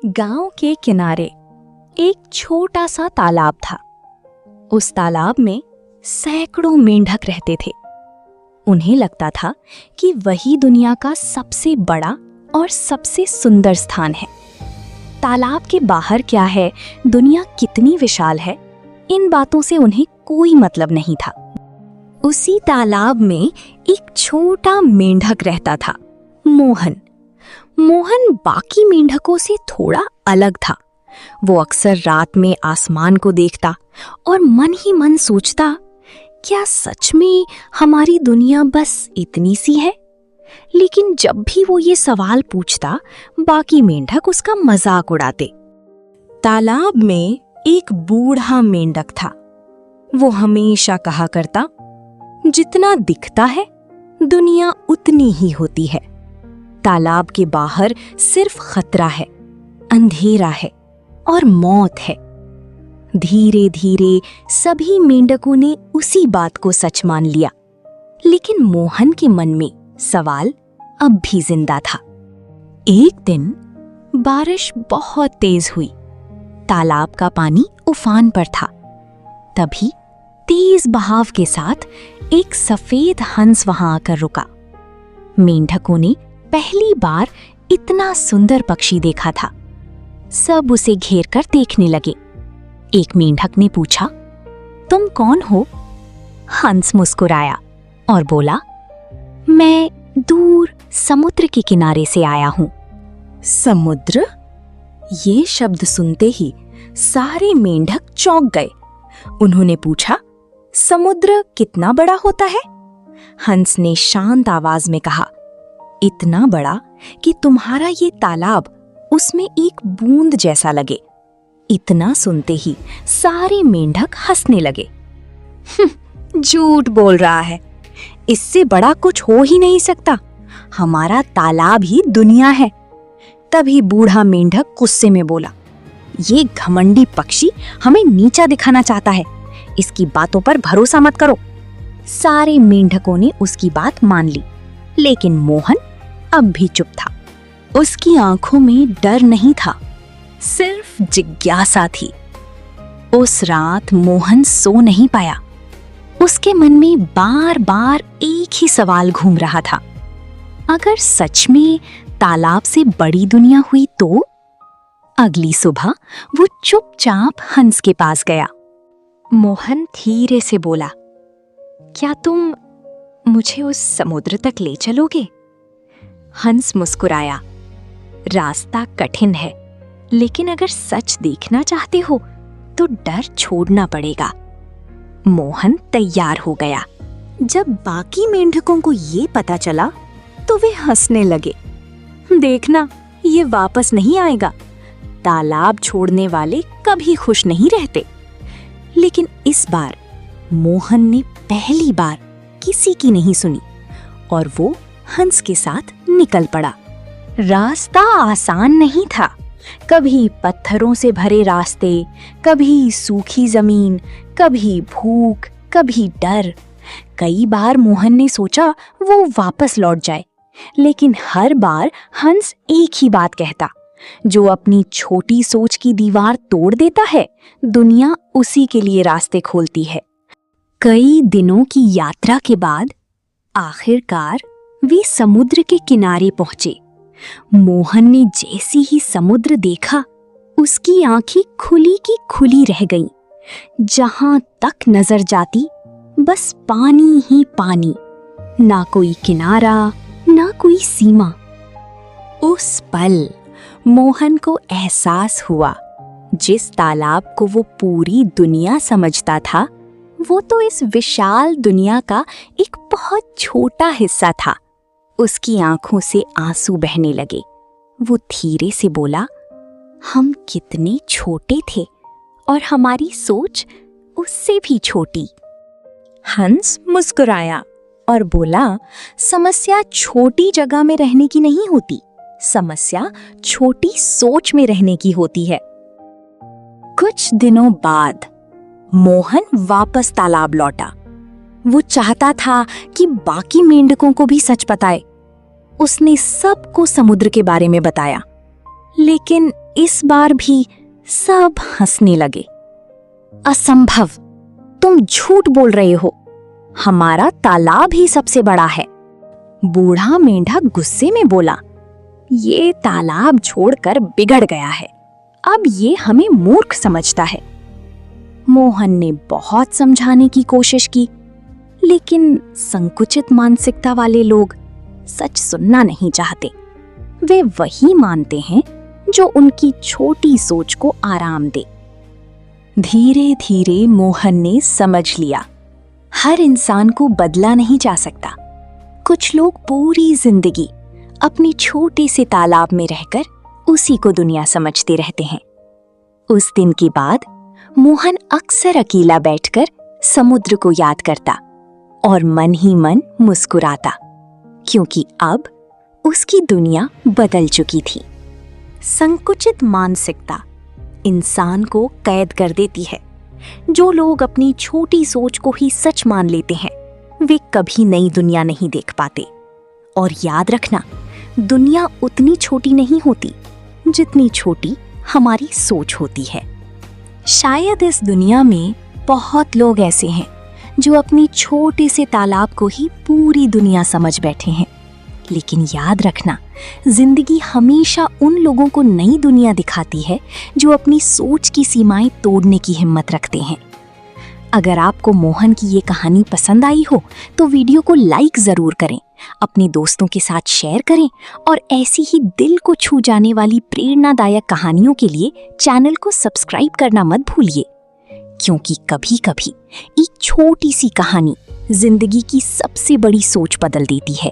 गांव के किनारे एक छोटा सा तालाब था। उस तालाब में सैकड़ों मेंढक रहते थे। उन्हें लगता था कि वही दुनिया का सबसे बड़ा और सबसे सुंदर स्थान है। तालाब के बाहर क्या है, दुनिया कितनी विशाल है, इन बातों से उन्हें कोई मतलब नहीं था। उसी तालाब में एक छोटा मेंढक रहता था, मोहन। मोहन बाकी मेंढकों से थोड़ा अलग था। वो अक्सर रात में आसमान को देखता और मन ही मन सोचता, क्या सच में हमारी दुनिया बस इतनी सी है? लेकिन जब भी वो ये सवाल पूछता, बाकी मेंढक उसका मजाक उड़ाते। तालाब में एक बूढ़ा मेंढक था। वो हमेशा कहा करता, जितना दिखता है दुनिया उतनी ही होती है। तालाब के बाहर सिर्फ खतरा है, अंधेरा है और मौत है। धीरे धीरे सभी मेंढकों ने उसी बात को सच मान लिया, लेकिन मोहन के मन में सवाल अब भी जिंदा था। एक दिन बारिश बहुत तेज हुई। तालाब का पानी उफान पर था। तभी तेज बहाव के साथ एक सफेद हंस वहां आकर रुका। मेंढकों ने पहली बार इतना सुंदर पक्षी देखा था। सब उसे घेर कर देखने लगे। एक मेंढक ने पूछा, तुम कौन हो? हंस मुस्कुराया और बोला, मैं दूर समुद्र के किनारे से आया हूं। समुद्र? ये शब्द सुनते ही सारे मेंढक चौंक गए। उन्होंने पूछा, समुद्र कितना बड़ा होता है? हंस ने शांत आवाज में कहा, इतना बड़ा कि तुम्हारा ये तालाब उसमें एक बूंद जैसा लगे। इतना सुनते ही सारे मेंढक हंसने लगे। झूठ बोल रहा है, इससे बड़ा कुछ हो ही नहीं सकता। हमारा तालाब ही दुनिया है। तभी बूढ़ा मेंढक गुस्से में बोला, ये घमंडी पक्षी हमें नीचा दिखाना चाहता है। इसकी बातों पर भरोसा मत करो। सारे मेंढकों ने उसकी बात मान ली, लेकिन मोहन अब भी चुप था। उसकी आंखों में डर नहीं था, सिर्फ जिज्ञासा थी। उस रात मोहन सो नहीं पाया। उसके मन में बार बार एक ही सवाल घूम रहा था, अगर सच में तालाब से बड़ी दुनिया हुई तो? अगली सुबह वो चुपचाप हंस के पास गया। मोहन धीरे से बोला, क्या तुम मुझे उस समुद्र तक ले चलोगे? हंस मुस्कुराया, रास्ता कठिन है, लेकिन अगर सच देखना चाहते हो तो डर छोड़ना पड़ेगा। मोहन तैयार हो गया। जब बाकी मेंढकों को ये पता चला तो वे हंसने लगे। देखना, ये वापस नहीं आएगा। तालाब छोड़ने वाले कभी खुश नहीं रहते। लेकिन इस बार मोहन ने पहली बार किसी की नहीं सुनी और वो हंस के साथ निकल पड़ा। रास्ता आसान नहीं था। कभी पत्थरों से भरे रास्ते, कभी सूखी जमीन, कभी भूख, कभी डर। कई बार मोहन ने सोचा वो वापस लौट जाए, लेकिन हर बार हंस एक ही बात कहता, जो अपनी छोटी सोच की दीवार तोड़ देता है, दुनिया उसी के लिए रास्ते खोलती है। कई दिनों की यात्रा के बाद आखिरकार वे समुद्र के किनारे पहुंचे। मोहन ने जैसे ही समुद्र देखा, उसकी आंखें खुली की खुली रह गईं। जहां तक नजर जाती बस पानी ही पानी, ना कोई किनारा, ना कोई सीमा। उस पल मोहन को एहसास हुआ, जिस तालाब को वो पूरी दुनिया समझता था, वो तो इस विशाल दुनिया का एक बहुत छोटा हिस्सा था। उसकी आंखों से आंसू बहने लगे। वो धीरे से बोला, हम कितने छोटे थे और हमारी सोच उससे भी छोटी। हंस मुस्कुराया और बोला, समस्या छोटी जगह में रहने की नहीं होती, समस्या छोटी सोच में रहने की होती है। कुछ दिनों बाद मोहन वापस तालाब लौटा। वो चाहता था कि बाकी मेंढकों को भी सच बताए। उसने सबको समुद्र के बारे में बताया, लेकिन इस बार भी सब हंसने लगे। असंभव, तुम झूठ बोल रहे हो, हमारा तालाब ही सबसे बड़ा है। बूढ़ा मेंढक गुस्से में बोला, ये तालाब छोड़कर बिगड़ गया है, अब ये हमें मूर्ख समझता है। मोहन ने बहुत समझाने की कोशिश की, लेकिन संकुचित मानसिकता वाले लोग सच सुनना नहीं चाहते। वे वही मानते हैं जो उनकी छोटी सोच को आराम दे। धीरे धीरे मोहन ने समझ लिया, हर इंसान को बदला नहीं जा सकता। कुछ लोग पूरी जिंदगी अपनी छोटे से तालाब में रहकर उसी को दुनिया समझते रहते हैं। उस दिन के बाद मोहन अक्सर अकेला बैठकर समुद्र को याद करता और मन ही मन मुस्कुराता, क्योंकि अब उसकी दुनिया बदल चुकी थी। संकुचित मानसिकता इंसान को कैद कर देती है। जो लोग अपनी छोटी सोच को ही सच मान लेते हैं, वे कभी नई दुनिया नहीं देख पाते। और याद रखना, दुनिया उतनी छोटी नहीं होती जितनी छोटी हमारी सोच होती है। शायद इस दुनिया में बहुत लोग ऐसे हैं जो अपनी छोटे से तालाब को ही पूरी दुनिया समझ बैठे हैं, लेकिन याद रखना, जिंदगी हमेशा उन लोगों को नई दुनिया दिखाती है जो अपनी सोच की सीमाएं तोड़ने की हिम्मत रखते हैं। अगर आपको मोहन की ये कहानी पसंद आई हो तो वीडियो को लाइक जरूर करें, अपने दोस्तों के साथ शेयर करें और ऐसी ही दिल को छू जाने वाली प्रेरणादायक कहानियों के लिए चैनल को सब्सक्राइब करना मत भूलिए, क्योंकि कभी कभी एक छोटी सी कहानी जिंदगी की सबसे बड़ी सोच बदल देती है।